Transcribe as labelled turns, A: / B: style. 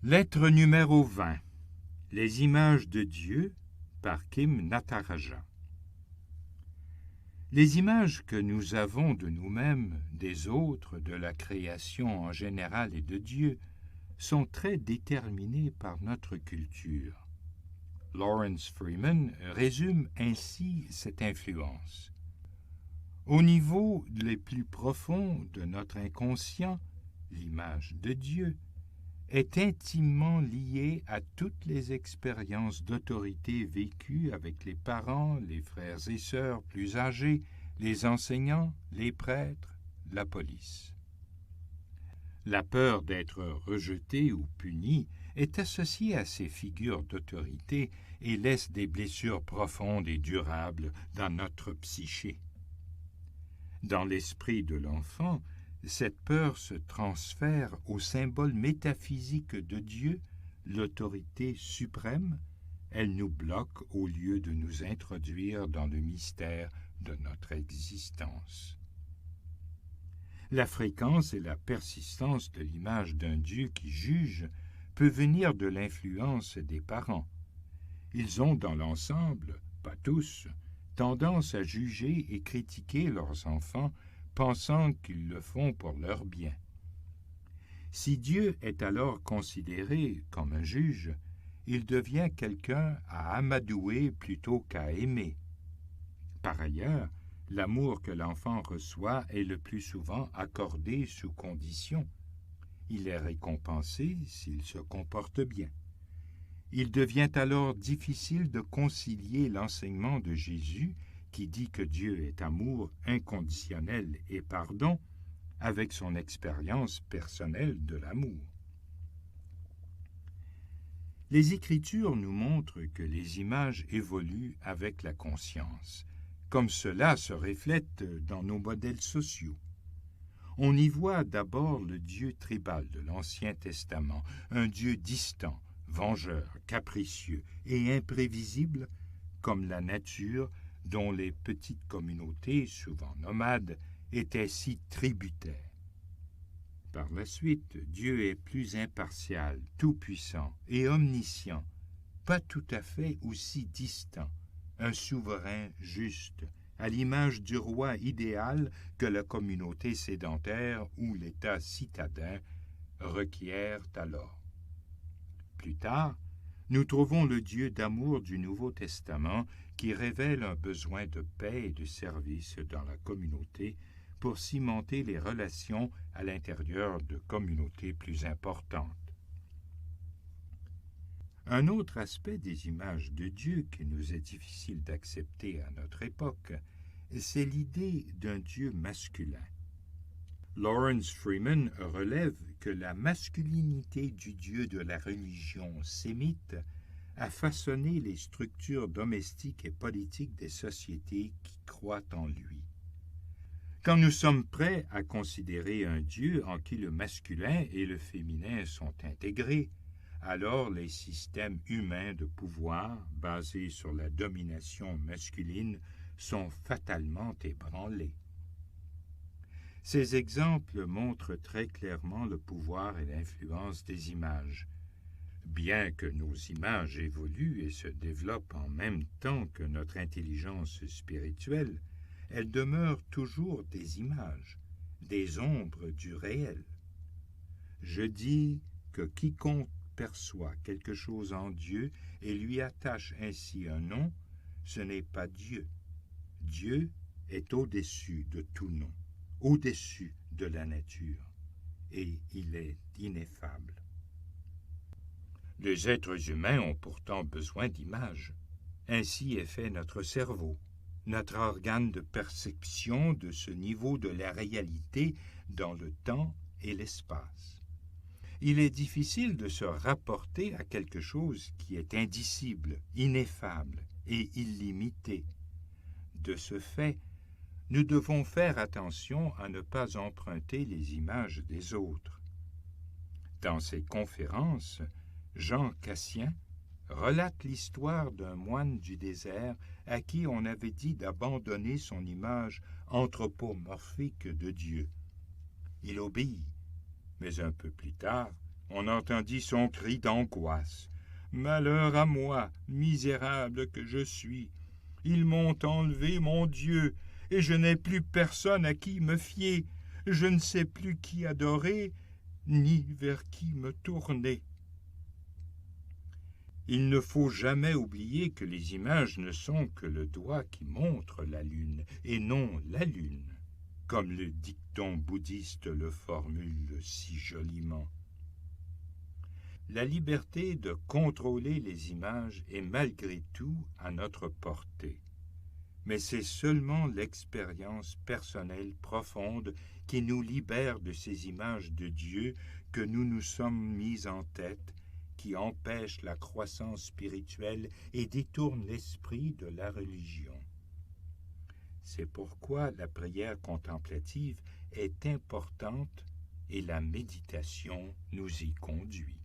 A: Lettre numéro 20. Les images de Dieu par Kim Natarajan. Les images que nous avons de nous-mêmes, des autres, de la création en général et de Dieu sont très déterminées par notre culture. Lawrence Freeman résume ainsi cette influence. Au niveau les plus profonds de notre inconscient, l'image de Dieu est intimement liée à toutes les expériences d'autorité vécues avec les parents, les frères et sœurs plus âgés, les enseignants, les prêtres, la police. La peur d'être rejeté ou puni est associée à ces figures d'autorité et laisse des blessures profondes et durables dans notre psyché. Dans l'esprit de l'enfant, cette peur se transfère au symbole métaphysique de Dieu, l'autorité suprême. Elle nous bloque au lieu de nous introduire dans le mystère de notre existence. La fréquence et la persistance de l'image d'un Dieu qui juge peut venir de l'influence des parents. Ils ont dans l'ensemble, pas tous, tendance à juger et critiquer leurs enfants, pensant qu'ils le font pour leur bien. Si Dieu est alors considéré comme un juge, il devient quelqu'un à amadouer plutôt qu'à aimer. Par ailleurs, l'amour que l'enfant reçoit est le plus souvent accordé sous condition. Il est récompensé s'il se comporte bien. Il devient alors difficile de concilier l'enseignement de Jésus qui dit que Dieu est amour inconditionnel et pardon avec son expérience personnelle de l'amour. Les Écritures nous montrent que les images évoluent avec la conscience, comme cela se reflète dans nos modèles sociaux. On y voit d'abord le Dieu tribal de l'Ancien Testament, un Dieu distant, vengeur, capricieux et imprévisible, comme la nature dont les petites communautés, souvent nomades, étaient si tributaires. Par la suite, Dieu est plus impartial, tout-puissant et omniscient, pas tout à fait aussi distant, un souverain juste, à l'image du roi idéal que la communauté sédentaire ou l'État citadin requièrent alors. Plus tard, nous trouvons le Dieu d'amour du Nouveau Testament qui révèle un besoin de paix et de service dans la communauté pour cimenter les relations à l'intérieur de communautés plus importantes. Un autre aspect des images de Dieu qui nous est difficile d'accepter à notre époque, c'est l'idée d'un Dieu masculin. Lawrence Freeman relève que la masculinité du Dieu de la religion sémite a façonné les structures domestiques et politiques des sociétés qui croient en lui. Quand nous sommes prêts à considérer un Dieu en qui le masculin et le féminin sont intégrés, alors les systèmes humains de pouvoir basés sur la domination masculine sont fatalement ébranlés. Ces exemples montrent très clairement le pouvoir et l'influence des images. Bien que nos images évoluent et se développent en même temps que notre intelligence spirituelle, elles demeurent toujours des images, des ombres du réel. Je dis que quiconque perçoit quelque chose en Dieu et lui attache ainsi un nom, ce n'est pas Dieu. Dieu est au-dessus de tout nom, au-dessus de la nature, et il est ineffable. Les êtres humains ont pourtant besoin d'images. Ainsi est fait notre cerveau, notre organe de perception de ce niveau de la réalité dans le temps et l'espace. Il est difficile de se rapporter à quelque chose qui est indicible, ineffable et illimité. De ce fait, nous devons faire attention à ne pas emprunter les images des autres. Dans ses conférences, Jean Cassien relate l'histoire d'un moine du désert à qui on avait dit d'abandonner son image anthropomorphique de Dieu. Il obéit, mais un peu plus tard, On entendit son cri d'angoisse. « Malheur à moi, misérable que je suis! Ils m'ont enlevé mon Dieu, et je n'ai plus personne à qui me fier. Je ne sais plus qui adorer, ni vers qui me tourner. » Il ne faut jamais oublier que les images ne sont que le doigt qui montre la lune, et non la lune, comme le dicton bouddhiste le formule si joliment. La liberté de contrôler les images est malgré tout à notre portée. Mais c'est seulement l'expérience personnelle profonde qui nous libère de ces images de Dieu que nous nous sommes mis en tête, qui empêche la croissance spirituelle et détourne l'esprit de la religion. C'est pourquoi la prière contemplative est importante et la méditation nous y conduit.